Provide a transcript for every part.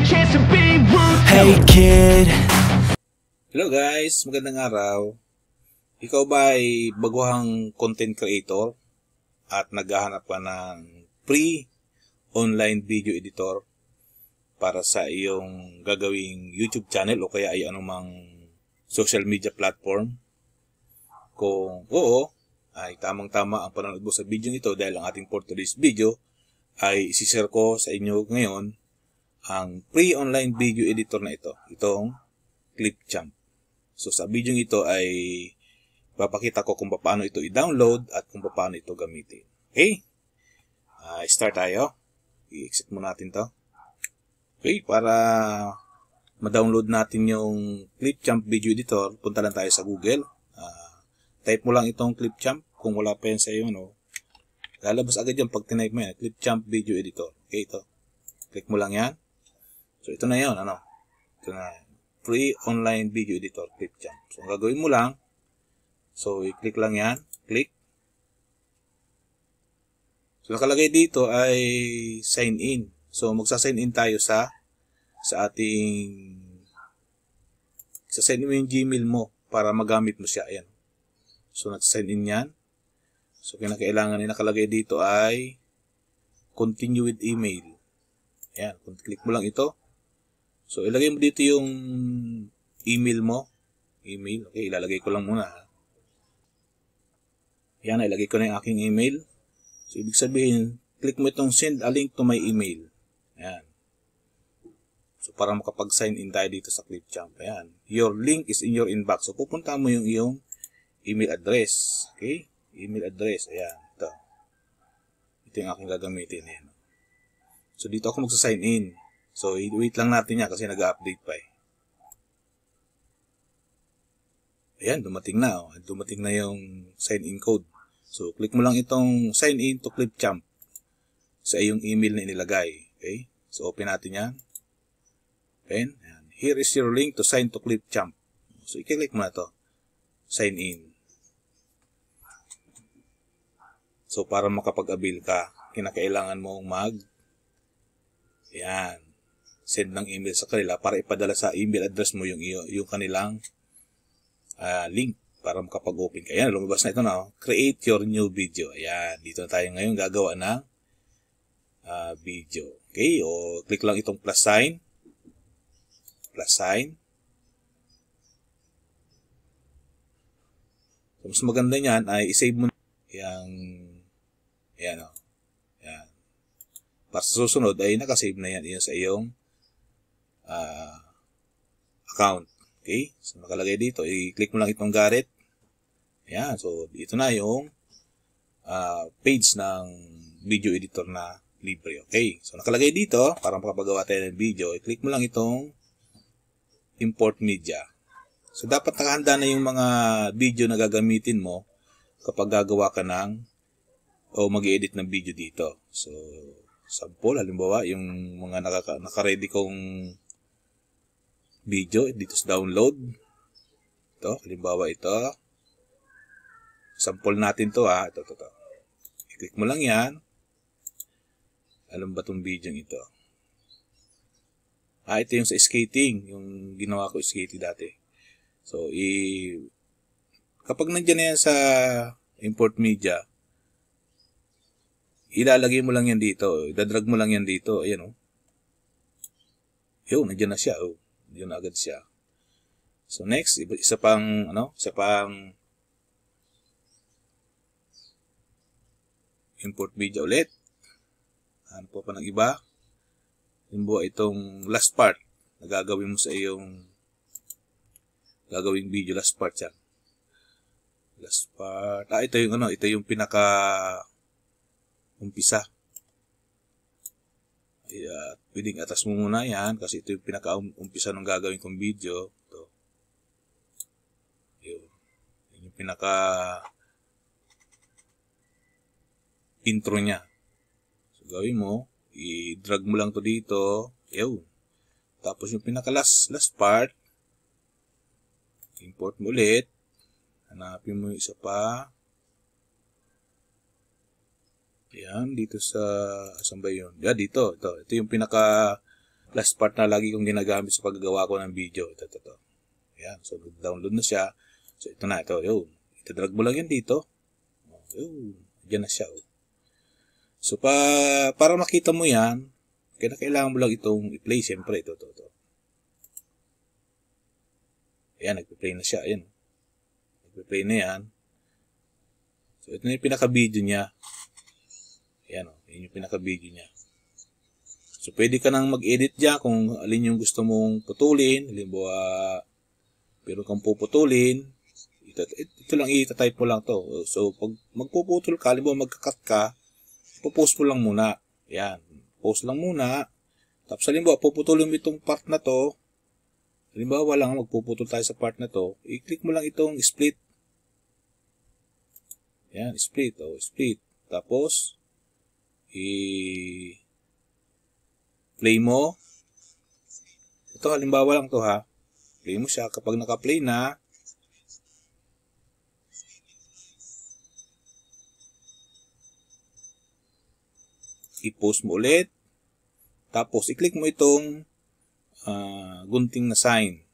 Hey kid. Hello guys, magandang araw. Ikaw ba ay baguhang content creator at naghahanap ka ng free online video editor para sa iyong gagawing YouTube channel o kaya ay anumang social media platform? Kung oo, ay tamang-tama ang panonood mo sa video ito dahil ang ating for today's video ay isishare ko sa inyo ngayon ang free online video editor na ito, itong Clipchamp. So sa video ito ay papakita ko kung paano ito i-download at kung paano ito gamitin. Okay? Start tayo. I-exit muna natin to. Okay, para ma-download natin yung Clipchamp video editor, punta lang tayo sa Google. Type mo lang itong Clipchamp kung wala pa yan sa iyo, no? Lalabas agad yan pag tinype mo yan, Clipchamp video editor. Okay, ito. Click mo lang yan. So, ito na yun, ano? Ito na, free online video editor, Clipchamp. So, ang gagawin mo lang, so, i-click lang yan, click. So, nakalagay dito ay sign in. So, magsa-sign in tayo sa ating, sa-sign in mo yung Gmail mo para magamit mo siya, ayan. So, nag-sign in yan. So, kinakailangan na nakalagay dito ay continue with email. Ayan, kung click mo lang ito. So, ilagay mo dito yung email mo. Email. Okay, ilalagay ko lang muna. Yan, ilagay ko na yung aking email. So, ibig sabihin, click mo itong send a link to my email. Ayan. So, para makapag-sign in tayo dito sa Clipchamp. Ayan. Your link is in your inbox. So, pupunta mo yung iyong email address. Okay? Email address. Ayan. Ito. Ito yung aking gagamitin. Ayan. So, dito ako magsa-sign in. So, wait lang natin yan kasi nag-update pa eh. Ayan, dumating na. Oh. Dumating na yung sign-in code. So, click mo lang itong sign in to Clipchamp sa iyong email na inilagay. Okay? So, open natin yan. Open. Ayan. Here is your link to sign to Clipchamp. So, i-click mo na ito. Sign in. So, para makapag-avail ka, kinakailangan mong ayan, send ng email sa kanila para ipadala sa email address mo yung kanilang link para makapag-open ka. Ayan, lumabas na ito na. Create your new video. Ayan, dito na tayo ngayon gagawa ng video. Okay, o click lang itong plus sign. Plus sign. So, mas maganda niyan ay isave mo yung ayan o. Ayan. Para sa susunod ay nakasave na yan sa iyong account. Okay? So, nakalagay dito. I-click mo lang itong Garrett. Ayan. So, dito na yung page ng video editor na libre. Okay? So, nakalagay dito. Para makapagawa tayo ng video, i-click mo lang itong import media. So, dapat nakahanda na yung mga video na gagamitin mo kapag gagawa ka ng o mag-edit ng video dito. So, sample, halimbawa, yung mga naka-ready kong video dito sa download. Ito, halimbawa ito. Sample natin to ha. Ito. I-click mo lang yan. Alam ba itong video ito? Ito yung sa skating. Yung ginawa ko skating dati. So, kapag nandiyan na yan sa import media, ilalagay mo lang yan dito. Idadrag mo lang yan dito. Ayan o. Yun, nandiyan na siya. Oh. Nandiyan na agad siya. So next, isa pang import video ulit. Ano pa ng iba? Halimbawa itong last part na gagawin mo sa iyong gagawing video. Last part yan. Last part. Ito yung pinaka umpisa. Pwedeng atas mo muna yan kasi ito yung pinaka-umpisa ng gagawin kong video. Ito. Yun yung pinaka intro niya. So, gawin mo, i-drag mo lang to dito. Yun. Tapos yung pinaka-last part, import mo ulit. Hanapin mo yung isa pa. Yan, dito sa, saan ba yun? Yan, dito. Ito yung pinaka last part na lagi kong ginagamit sa paggagawa ko ng video. Ito. Yan. So, download na siya. So, ito na. Ito. Yun. Itadrag mo lang yan dito. Yun. Diyan na siya. So, para makita mo yan, kailangan mo lang itong i-play. Siyempre, ito. Ayan, nagpe-play na siya. Ayan. Nagpe-play na yan. So, ito na yung pinaka-video niya. Ayan, yun yung pinaka-video niya. So, pwede ka nang mag-edit dyan kung alin yung gusto mong putulin. Halimbawa, pero kung puputulin, ito lang, itatype mo lang to. So, pag magpuputol ka, halimbawa magkakat ka, pupost mo lang muna. Ayan, post lang muna. Tapos, halimbawa, puputulin mo itong part na to. Halimbawa lang, magpuputol tayo sa part na to. I-click mo lang itong split. Ayan, split. Split. Tapos, play mo. Ito, halimbawa lang to ha. Play mo siya. Kapag naka-play na, i-post mo ulit. Tapos, i-click mo itong gunting na sign.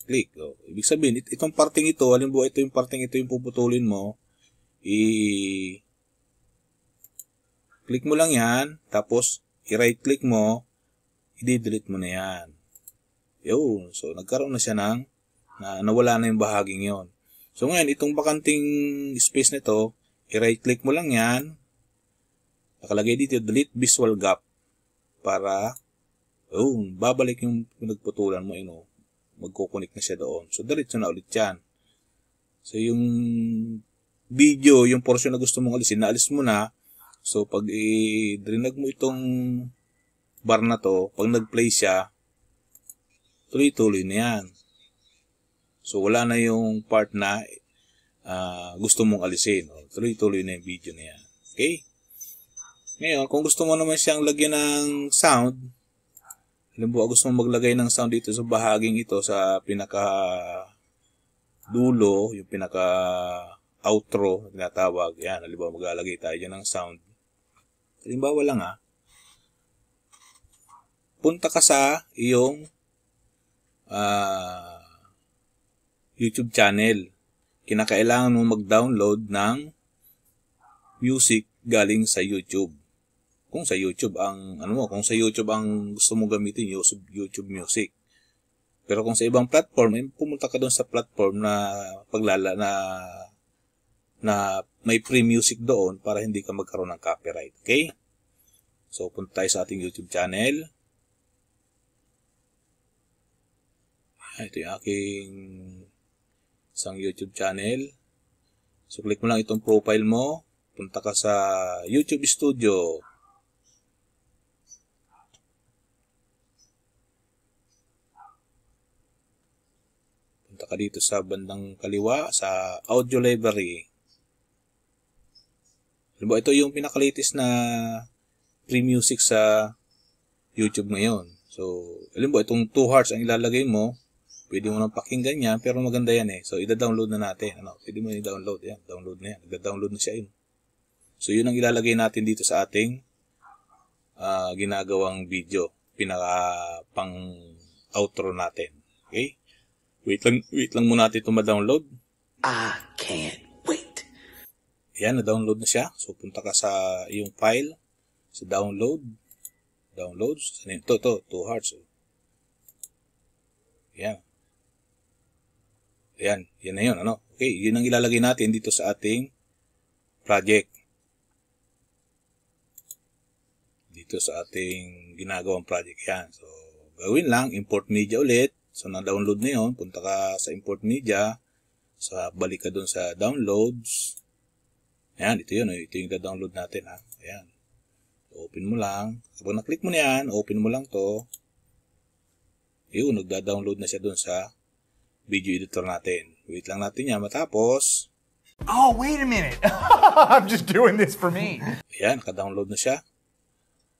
Click. Ibig sabihin, itong parting ito, halimbawa ito yung parting ito yung puputulin mo, click mo lang yan, tapos i-right click mo, i-delete mo na yan. Yun. So, nagkaroon na siya nawala na yung bahaging yon. So, ngayon, itong bakanting space nito, i-right click mo lang yan, nakalagay dito, delete visual gap, para, babalik yung nagputulan mo, magkukunik na siya doon. So, diretso na ulit yan. So, yung video, yung portion na gusto mong alisin, naalis mo na. So, pag i-drinag mo itong bar na to, pag nag-play siya, tuloy-tuloy na yan. So, wala na yung part na gusto mong alisin. Tuloy-tuloy na yung video na yan. Okay? Ngayon, kung gusto mo naman siyang lagyan ng sound, halimbawa gusto mong maglagay ng sound dito sa bahaging ito, sa pinaka-dulo, yung pinaka-outro, tinatawag. Yan, halimbawa maglalagay tayo dyan ng sound. Halimbawa lang punta ka sa iyong YouTube channel. Kinakailangan mo mag-download ng music galing sa YouTube. Kung sa YouTube ang kung sa YouTube ang gusto mong gamitin, YouTube Music. Pero kung sa ibang platform, pumunta ka doon sa platform na na may free music doon para hindi ka magkaroon ng copyright. Okay? So, punta tayo sa ating YouTube channel. Ito yung aking isang YouTube channel. So, click mo lang itong profile mo. Punta ka sa YouTube Studio. Punta ka dito sa bandang kaliwa, sa Audio Library. Halimbawa, ito yung pinaka-latest na free music sa YouTube ngayon. So, halimbawa, itong 2 hearts ang ilalagay mo, pwede mo nang pakinggan yan, pero maganda yan So, ida-download na natin. Pwede mo i-download yan. Download na yan. Nagda-download na siya yun. So, yun ang ilalagay natin dito sa ating ginagawang video. Pinaka-pang outro natin. Okay? Wait lang muna natin ito ma-download. I can't wait. Yan, na-download na siya. So, punta ka sa iyong file. Sa download. Downloads. Ito, 2 hearts. Yan. Yan na yun. Okay, yun ang ilalagay natin dito sa ating project. Dito sa ating ginagawang project. Yan. So, gawin lang. Import media ulit. So, na-download na yun. Punta ka sa import media. So, balik ka dun sa downloads. Ayan, ito yun. Ito yung da-download natin. Ayan. So, open mo lang. Kapag na-click mo na yan, open mo lang to. Yun, nagda-download na siya dun sa video editor natin. Wait lang natin yan. Matapos, Oh, wait a minute. I'm just doing this for me. ayan, naka-download na siya.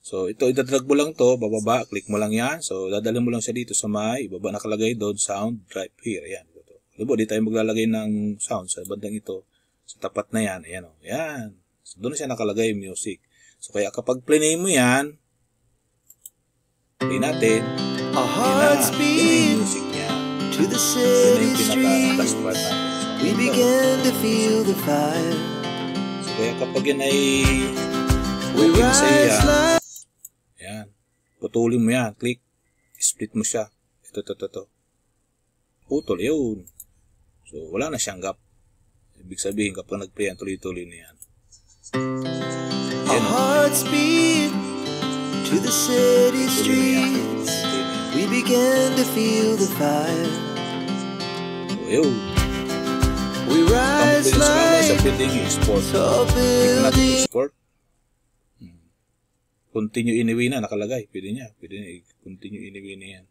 So, ito, idadrag mo lang to, bababa, click mo lang yan. So, dadalhin mo lang siya dito sa may, ibaba nakalagay doon, sound, drive here. Ayan. Diba, di tayo maglalagay ng sound sa bandang ito. Sa tapat na yan. Ayan, Ayan. So, doon na siya nakalagay, music. So, kaya kapag play mo yan, Play natin. Our Yan hearts na. Yan beat yung music niya. to the Yan na city yung pinaka-last part streets. natin. We began to feel the fire. So, kaya kapag yan ay We okay na sa'yo rise yan, like yan. Putulin mo yan. Click. Split mo siya. Ito. Putol. Yun. So, wala na siyang gap. Ibig sabihin, kapag nag-play yan, tuloy-tuloy na yan. our hearts beat to the city streets. We began to feel the fire. So, yun. We Kapag rise sa kamay, sa like pwedeng i-export. tall Click natin buildings. export. Continue anyway na, nakalagay. Pwede niya. Pwede niya i-continue anyway na yan.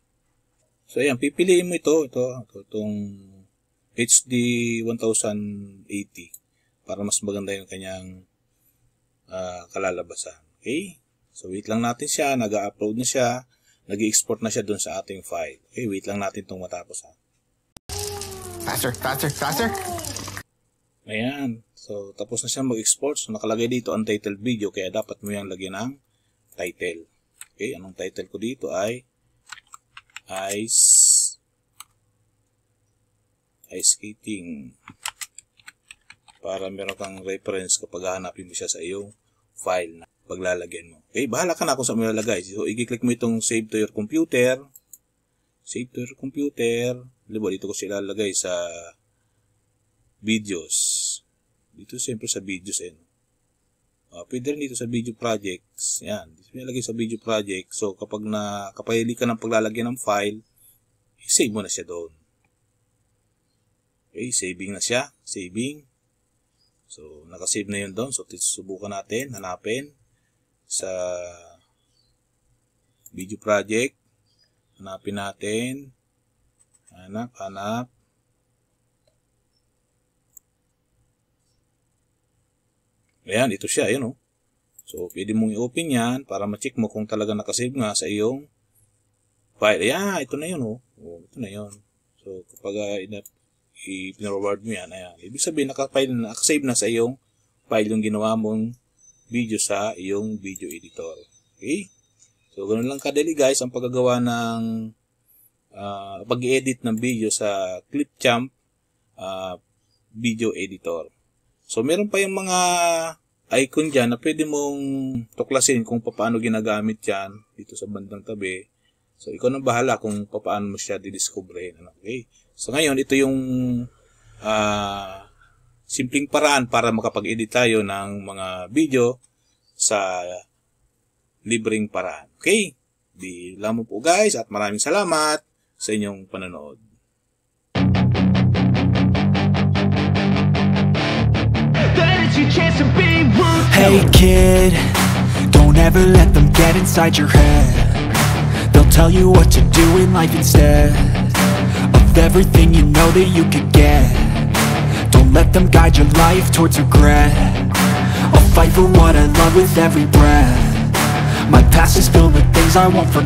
So, ayan. Pipiliin mo itong HD 1080 para mas maganda yung kanyang kalalabasan. Okay? So, wait lang natin siya. Nag-upload na siya. Nag-export na siya dun sa ating file. Okay? Wait lang natin itong matapos. Faster. Ayan. So, tapos na siya mag-export. So, nakalagay dito untitled video. Kaya dapat mo yung lagyan ng title. Okay? Anong title ko dito ay Ice Skating. Para meron kang reference kapag hahanapin mo siya sa iyong file na paglalagyan mo. Okay? Bahala ka na kung saan mo ilalagay. So, i-click mo itong save to your computer. Save to your computer. Diba, dito ko siya ilalagay sa videos. Dito siyempre sa videos. Pwede rin dito sa video projects. Yan. Dito ilalagay sa video project. So, kapag nakapahili ka ng paglalagyan ng file, i-save mo na siya doon. Okay, saving na siya. Saving. So, nakasave na yun doon. So, subukan natin. Hanapin sa video project. Hanapin natin. Hanap. Ayan, ito siya. Ayan, oh. So, pwede mong i-open yan para ma-check mo kung talaga nakasave nga sa iyong file. Ayan, ito na yun, oh. Ito na yun. So, kapag i-pinroward mo yan, ayan. Ibig sabihin, nakasave na sa iyong file yung ginawa mong video sa iyong video editor. Okay? So, ganun lang kadali guys ang paggagawa ng pag-edit ng video sa Clipchamp video editor. So, meron pa yung mga icon dyan na pwede mong tuklasin kung paano ginagamit yan dito sa bandang tabi. So, ikaw na bahala kung paano mo siya didiscoverin. Okay? So, ngayon, ito yung simpleng paraan para makapag-edit tayo ng mga video sa libreng paraan. Okay? Di lamang po guys at maraming salamat sa inyong panonood. Hey kid, don't ever let them get inside your head. They'll tell you what to do in life instead of everything you know that you could get. Don't let them guide your life towards regret. I'll fight for what I love with every breath. My past is filled with things I won't forget.